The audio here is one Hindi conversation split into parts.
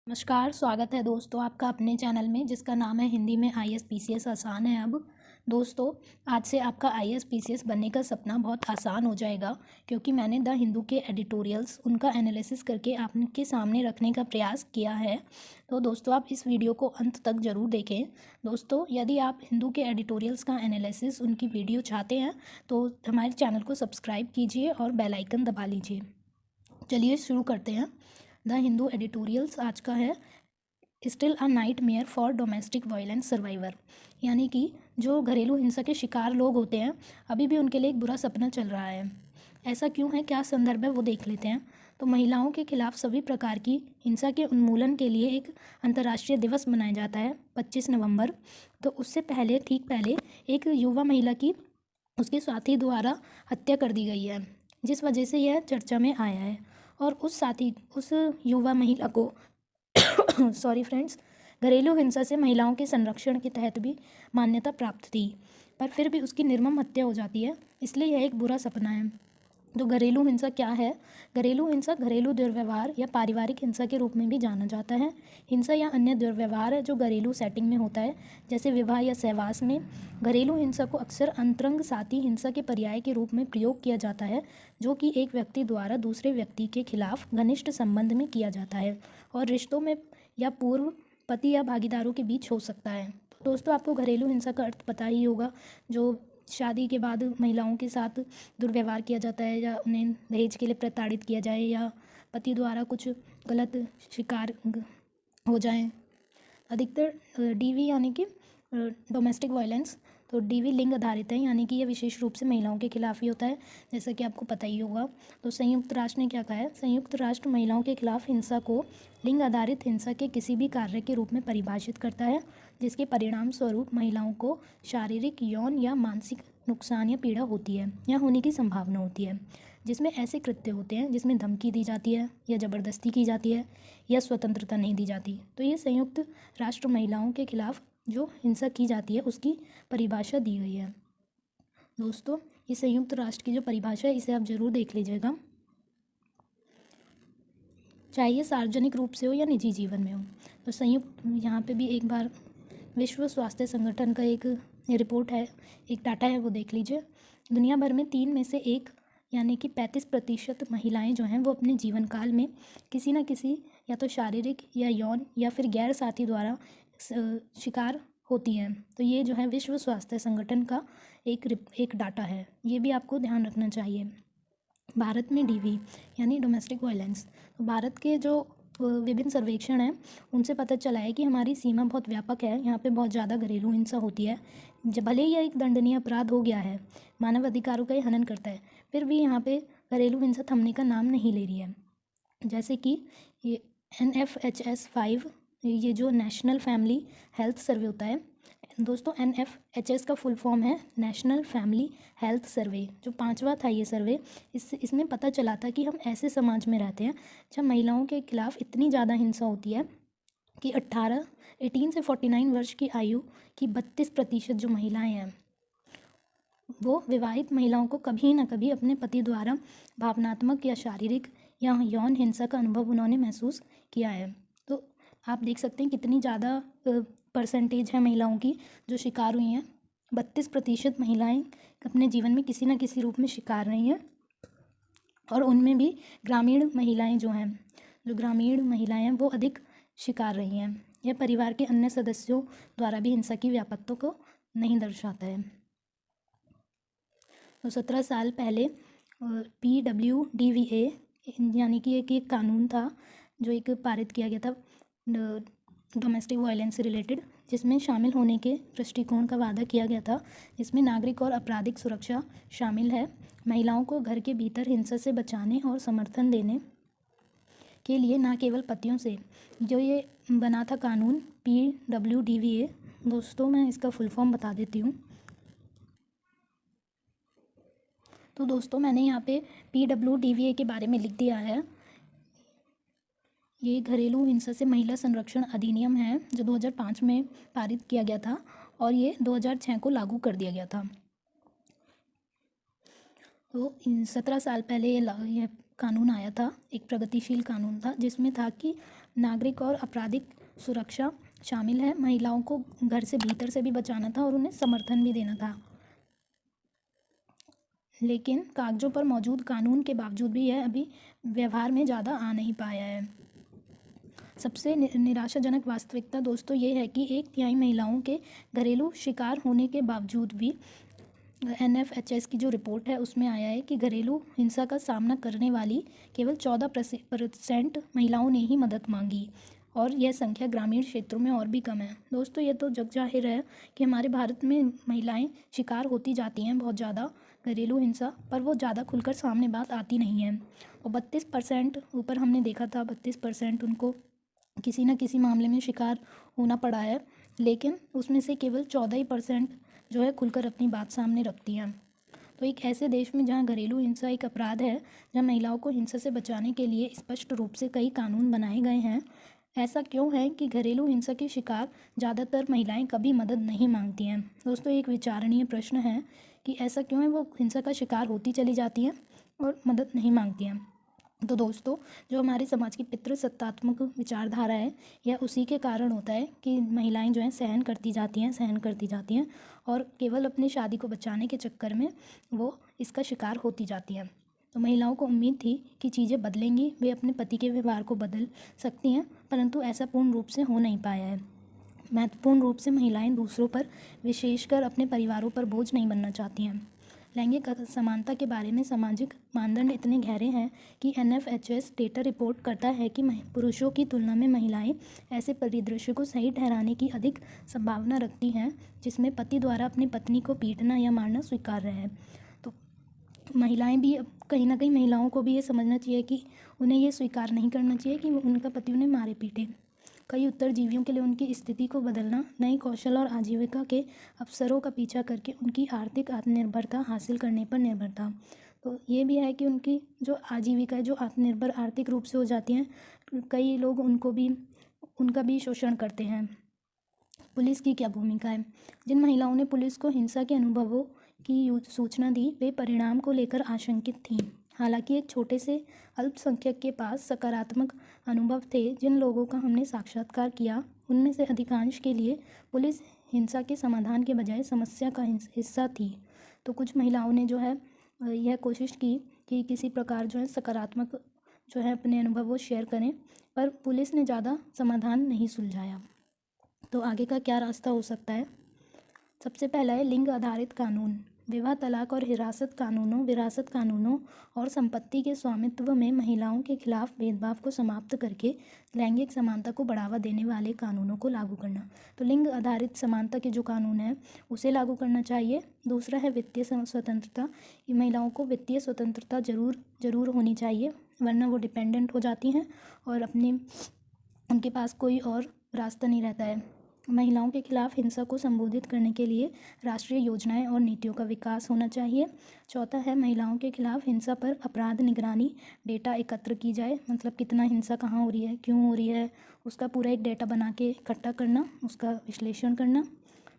नमस्कार, स्वागत है दोस्तों आपका अपने चैनल में जिसका नाम है हिंदी में आईएएस पीसीएस आसान है। अब दोस्तों आज से आपका आईएएस पीसीएस बनने का सपना बहुत आसान हो जाएगा, क्योंकि मैंने द हिंदू के एडिटोरियल्स उनका एनालिसिस करके आपके सामने रखने का प्रयास किया है। तो दोस्तों आप इस वीडियो को अंत तक ज़रूर देखें। दोस्तों यदि आप हिंदू के एडिटोरियल्स का एनालिसिस उनकी वीडियो चाहते हैं तो हमारे चैनल को सब्सक्राइब कीजिए और बेल आइकन दबा लीजिए। चलिए शुरू करते हैं। द हिंदू एडिटोरियल्स आज का है still a night mayor for domestic violence survivor, यानी कि जो घरेलू हिंसा के शिकार लोग होते हैं अभी भी उनके लिए एक बुरा सपना चल रहा है। ऐसा क्यों है, क्या संदर्भ है, वो देख लेते हैं। तो महिलाओं के खिलाफ सभी प्रकार की हिंसा के उन्मूलन के लिए एक अंतर्राष्ट्रीय दिवस मनाया जाता है 25 नवंबर। तो उससे पहले ठीक पहले एक युवा महिला की उसके साथी द्वारा हत्या कर दी गई है, जिस वजह से यह चर्चा में आया है। और उस युवा महिला को सॉरी फ्रेंड्स, घरेलू हिंसा से महिलाओं के संरक्षण के तहत भी मान्यता प्राप्त थी, पर फिर भी उसकी निर्मम हत्या हो जाती है, इसलिए यह एक बुरा सपना है। तो घरेलू हिंसा क्या है? घरेलू हिंसा घरेलू दुर्व्यवहार या पारिवारिक हिंसा के रूप में भी जाना जाता है। हिंसा या अन्य दुर्व्यवहार है जो घरेलू सेटिंग में होता है, जैसे विवाह या सहवास में। घरेलू हिंसा को अक्सर अंतरंग साथी हिंसा के पर्याय के रूप में प्रयोग किया जाता है, जो कि एक व्यक्ति द्वारा दूसरे व्यक्ति के खिलाफ घनिष्ठ संबंध में किया जाता है और रिश्तों में या पूर्व पति या भागीदारों के बीच हो सकता है। तो दोस्तों आपको घरेलू हिंसा का अर्थ पता ही होगा, जो शादी के बाद महिलाओं के साथ दुर्व्यवहार किया जाता है, या उन्हें दहेज के लिए प्रताड़ित किया जाए, या पति द्वारा कुछ गलत शिकार हो जाए। अधिकतर डीवी यानी कि डोमेस्टिक वायलेंस, तो डीवी लिंग आधारित है, यानी कि यह विशेष रूप से महिलाओं के खिलाफ ही होता है, जैसा कि आपको पता ही होगा। तो संयुक्त राष्ट्र ने क्या कहा है? संयुक्त राष्ट्र महिलाओं के खिलाफ हिंसा को लिंग आधारित हिंसा के किसी भी कार्य के रूप में परिभाषित करता है जिसके परिणाम स्वरूप महिलाओं को शारीरिक, यौन या मानसिक नुकसान या पीड़ा होती है या होने की संभावना होती है, जिसमें ऐसे कृत्य होते हैं जिसमें धमकी दी जाती है या ज़बरदस्ती की जाती है या स्वतंत्रता नहीं दी जाती। तो ये संयुक्त राष्ट्र महिलाओं के खिलाफ जो हिंसा की जाती है उसकी परिभाषा दी गई है। दोस्तों ये संयुक्त राष्ट्र की जो परिभाषा है इसे आप ज़रूर देख लीजिएगा, चाहे ये सार्वजनिक रूप से हो या निजी जीवन में हो। तो संयुक्त यहाँ पे भी एक बार विश्व स्वास्थ्य संगठन का एक रिपोर्ट है, एक डाटा है, वो देख लीजिए। दुनिया भर में 3 में से 1 यानी कि 35% महिलाएं जो हैं वो अपने जीवन काल में किसी न किसी या तो शारीरिक या यौन या फिर गैर साथी द्वारा शिकार होती हैं। तो ये जो है विश्व स्वास्थ्य संगठन का एक डाटा है, ये भी आपको ध्यान रखना चाहिए। भारत में डीवी यानी डोमेस्टिक वायलेंस, तो भारत के जो विभिन्न सर्वेक्षण हैं उनसे पता चला है कि हमारी सीमा बहुत व्यापक है, यहाँ पे बहुत ज़्यादा घरेलू हिंसा होती है। जब भले ही यह एक दंडनीय अपराध हो गया है, मानव अधिकारों का ये हनन करता है, फिर भी यहाँ पे घरेलू हिंसा थमने का नाम नहीं ले रही है। जैसे कि ये NFHS 5, ये जो नेशनल फैमिली हेल्थ सर्वे होता है दोस्तों, NFHS का फुल फॉर्म है नेशनल फैमिली हेल्थ सर्वे, जो 5वां था ये सर्वे। इसमें पता चला था कि हम ऐसे समाज में रहते हैं जहाँ महिलाओं के खिलाफ इतनी ज़्यादा हिंसा होती है कि 18 से 49 वर्ष की आयु की 32% जो महिलाएं हैं वो विवाहित महिलाओं को कभी ना कभी अपने पति द्वारा भावनात्मक या शारीरिक या यौन हिंसा का अनुभव उन्होंने महसूस किया है। तो आप देख सकते हैं कितनी ज़्यादा परसेंटेज है महिलाओं की जो शिकार हुई हैं। 32% महिलाएं अपने जीवन में किसी न किसी रूप में शिकार रही हैं, और उनमें भी ग्रामीण महिलाएं जो हैं, जो ग्रामीण महिलाएं हैं वो अधिक शिकार रही हैं। यह परिवार के अन्य सदस्यों द्वारा भी हिंसा की व्यापकता को नहीं दर्शाता है। तो 17 साल पहले PWDVA यानी कि एक कानून था जो एक पारित किया गया था डोमेस्टिक वायलेंस से रिलेटेड, जिसमें शामिल होने के दृष्टिकोण का वादा किया गया था, जिसमें नागरिक और आपराधिक सुरक्षा शामिल है। महिलाओं को घर के भीतर हिंसा से बचाने और समर्थन देने के लिए न केवल पतियों से, जो ये बना था कानून PWDVA। दोस्तों मैं इसका फुल फॉर्म बता देती हूँ। तो दोस्तों मैंने यहाँ पे PWDVA के बारे में लिख दिया है। ये घरेलू हिंसा से महिला संरक्षण अधिनियम है जो 2005 में पारित किया गया था और ये 2006 को लागू कर दिया गया था। तो 17 साल पहले ये कानून आया था, एक प्रगतिशील कानून था जिसमें था कि नागरिक और आपराधिक सुरक्षा शामिल है। महिलाओं को घर से भीतर से भी बचाना था और उन्हें समर्थन भी देना था, लेकिन कागजों पर मौजूद कानून के बावजूद भी यह अभी व्यवहार में ज़्यादा आ नहीं पाया है। सबसे निराशाजनक वास्तविकता दोस्तों ये है कि 1/3 महिलाओं के घरेलू शिकार होने के बावजूद भी NFHS की जो रिपोर्ट है उसमें आया है कि घरेलू हिंसा का सामना करने वाली केवल 14% महिलाओं ने ही मदद मांगी, और यह संख्या ग्रामीण क्षेत्रों में और भी कम है। दोस्तों ये तो जग जाहिर है कि हमारे भारत में महिलाएं शिकार होती जाती हैं बहुत ज़्यादा घरेलू हिंसा, पर वो ज़्यादा खुलकर सामने बात आती नहीं है। और 32% ऊपर हमने देखा था, 32% उनको किसी न किसी मामले में शिकार होना पड़ा है, लेकिन उसमें से केवल 14% जो है खुलकर अपनी बात सामने रखती हैं। तो एक ऐसे देश में जहां घरेलू हिंसा एक अपराध है, जहां महिलाओं को हिंसा से बचाने के लिए स्पष्ट रूप से कई कानून बनाए गए हैं, ऐसा क्यों है कि घरेलू हिंसा के शिकार ज़्यादातर महिलाएं कभी मदद नहीं मांगती हैं? दोस्तों एक विचारणीय प्रश्न है कि ऐसा क्यों है, वो हिंसा का शिकार होती चली जाती हैं और मदद नहीं मांगती हैं। तो दोस्तों जो हमारे समाज की पितृसत्तात्मक विचारधारा है, यह उसी के कारण होता है कि महिलाएं जो हैं सहन करती जाती हैं और केवल अपनी शादी को बचाने के चक्कर में वो इसका शिकार होती जाती हैं। तो महिलाओं को उम्मीद थी कि चीज़ें बदलेंगी, वे अपने पति के व्यवहार को बदल सकती हैं, परंतु ऐसा पूर्ण रूप से हो नहीं पाया है। महत्वपूर्ण रूप से महिलाएं दूसरों पर, विशेषकर अपने परिवारों पर बोझ नहीं बनना चाहती हैं। लैंगिक समानता के बारे में सामाजिक मानदंड इतने गहरे हैं कि NFHS डेटा रिपोर्ट करता है कि पुरुषों की तुलना में महिलाएं ऐसे परिदृश्य को सही ठहराने की अधिक संभावना रखती हैं जिसमें पति द्वारा अपनी पत्नी को पीटना या मारना स्वीकार्य है। तो महिलाएं भी कहीं ना कहीं, महिलाओं को भी ये समझना चाहिए कि उन्हें ये स्वीकार नहीं करना चाहिए कि उनका पति उन्हें मारे पीटे। कई उत्तरजीवियों के लिए उनकी स्थिति को बदलना, नए कौशल और आजीविका के अवसरों का पीछा करके उनकी आर्थिक आत्मनिर्भरता हासिल करने पर निर्भर था। तो ये भी है कि उनकी जो आजीविका है, जो आत्मनिर्भर आर्थिक रूप से हो जाती हैं, कई लोग उनका भी शोषण करते हैं। पुलिस की क्या भूमिका है? जिन महिलाओं ने पुलिस को हिंसा के अनुभवों की सूचना दी, वे परिणाम को लेकर आशंकित थीं। हालांकि एक छोटे से अल्पसंख्यक के पास सकारात्मक अनुभव थे। जिन लोगों का हमने साक्षात्कार किया, उनमें से अधिकांश के लिए पुलिस हिंसा के समाधान के बजाय समस्या का हिस्सा थी। तो कुछ महिलाओं ने जो है यह कोशिश की कि किसी प्रकार जो है सकारात्मक जो है अपने अनुभव वो शेयर करें, पर पुलिस ने ज़्यादा समाधान नहीं सुलझाया। तो आगे का क्या रास्ता हो सकता है? सबसे पहला है लिंग आधारित कानून। विवाह, तलाक और विरासत कानूनों और संपत्ति के स्वामित्व में महिलाओं के खिलाफ भेदभाव को समाप्त करके लैंगिक समानता को बढ़ावा देने वाले कानूनों को लागू करना। तो लिंग आधारित समानता के जो कानून है उसे लागू करना चाहिए। दूसरा है वित्तीय स्वतंत्रता। महिलाओं को वित्तीय स्वतंत्रता ज़रूर होनी चाहिए, वरना वो डिपेंडेंट हो जाती हैं और उनके पास कोई और रास्ता नहीं रहता है। महिलाओं के खिलाफ हिंसा को संबोधित करने के लिए राष्ट्रीय योजनाएं और नीतियों का विकास होना चाहिए। चौथा है महिलाओं के खिलाफ हिंसा पर अपराध निगरानी डेटा एकत्र की जाए, मतलब कितना हिंसा कहाँ हो रही है, क्यों हो रही है, उसका पूरा एक डेटा बना के इकट्ठा करना, उसका विश्लेषण करना।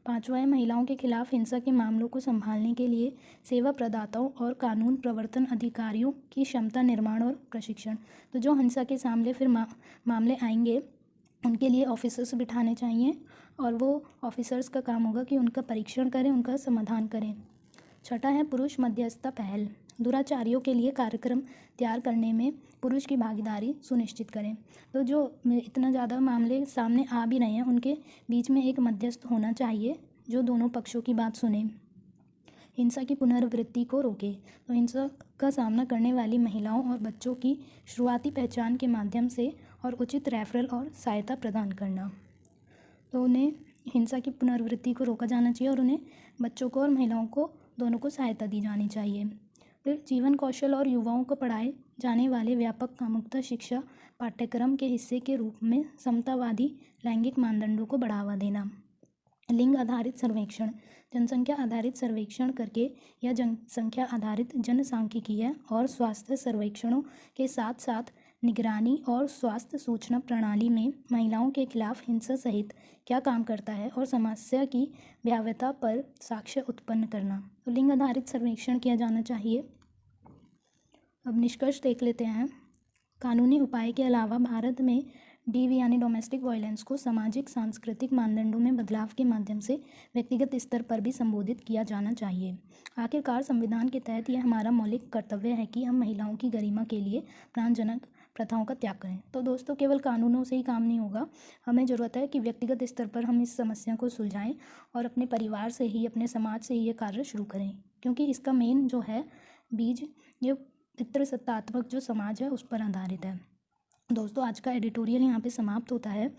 पाँचवा है महिलाओं के खिलाफ हिंसा के मामलों को संभालने के लिए सेवा प्रदाताओं और कानून प्रवर्तन अधिकारियों की क्षमता निर्माण और प्रशिक्षण। तो जो हिंसा के सामने फिर मामले आएंगे, उनके लिए ऑफिसर्स बिठाने चाहिए और वो ऑफिसर्स का काम होगा कि उनका परीक्षण करें, उनका समाधान करें। छठा है पुरुष मध्यस्थता पहल। दुराचारियों के लिए कार्यक्रम तैयार करने में पुरुष की भागीदारी सुनिश्चित करें। तो जो इतना ज़्यादा मामले सामने आ भी रहे हैं, उनके बीच में एक मध्यस्थ होना चाहिए जो दोनों पक्षों की बात सुने, हिंसा की पुनरावृत्ति को रोके। तो हिंसा का सामना करने वाली महिलाओं और बच्चों की शुरुआती पहचान के माध्यम से और उचित रेफरल और सहायता प्रदान करना। तो उन्हें हिंसा की पुनरावृत्ति को रोका जाना चाहिए और उन्हें, बच्चों को और महिलाओं को, दोनों को सहायता दी जानी चाहिए। फिर जीवन कौशल और युवाओं को पढ़ाए जाने वाले व्यापक कामुकता शिक्षा पाठ्यक्रम के हिस्से के रूप में समतावादी लैंगिक मानदंडों को बढ़ावा देना। लिंग आधारित सर्वेक्षण। जनसंख्या आधारित सर्वेक्षण करके या जनसंख्या आधारित जनसांख्यिकीय और स्वास्थ्य सर्वेक्षणों के साथ साथ निगरानी और स्वास्थ्य सूचना प्रणाली में महिलाओं के खिलाफ हिंसा सहित क्या काम करता है और समस्या की भयावहता पर साक्ष्य उत्पन्न करना। तो लिंग आधारित सर्वेक्षण किया जाना चाहिए। अब निष्कर्ष देख लेते हैं। कानूनी उपाय के अलावा भारत में डीवी यानी डोमेस्टिक वायलेंस को सामाजिक सांस्कृतिक मानदंडों में बदलाव के माध्यम से व्यक्तिगत स्तर पर भी संबोधित किया जाना चाहिए। आखिरकार संविधान के तहत यह हमारा मौलिक कर्तव्य है कि हम महिलाओं की गरिमा के लिए अपमानजनक प्रथाओं का त्याग करें। तो दोस्तों केवल कानूनों से ही काम नहीं होगा, हमें ज़रूरत है कि व्यक्तिगत स्तर पर हम इस समस्या को सुलझाएं और अपने परिवार से ही, अपने समाज से ही ये कार्य शुरू करें, क्योंकि इसका मेन जो है बीज ये पितृसत्तात्मक जो समाज है उस पर आधारित है। दोस्तों आज का एडिटोरियल यहाँ पे समाप्त होता है।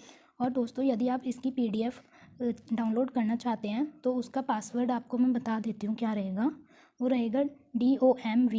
और दोस्तों यदि आप इसकी PDF डाउनलोड करना चाहते हैं तो उसका पासवर्ड आपको मैं बता देती हूँ क्या रहेगा। वो रहेगा DOMV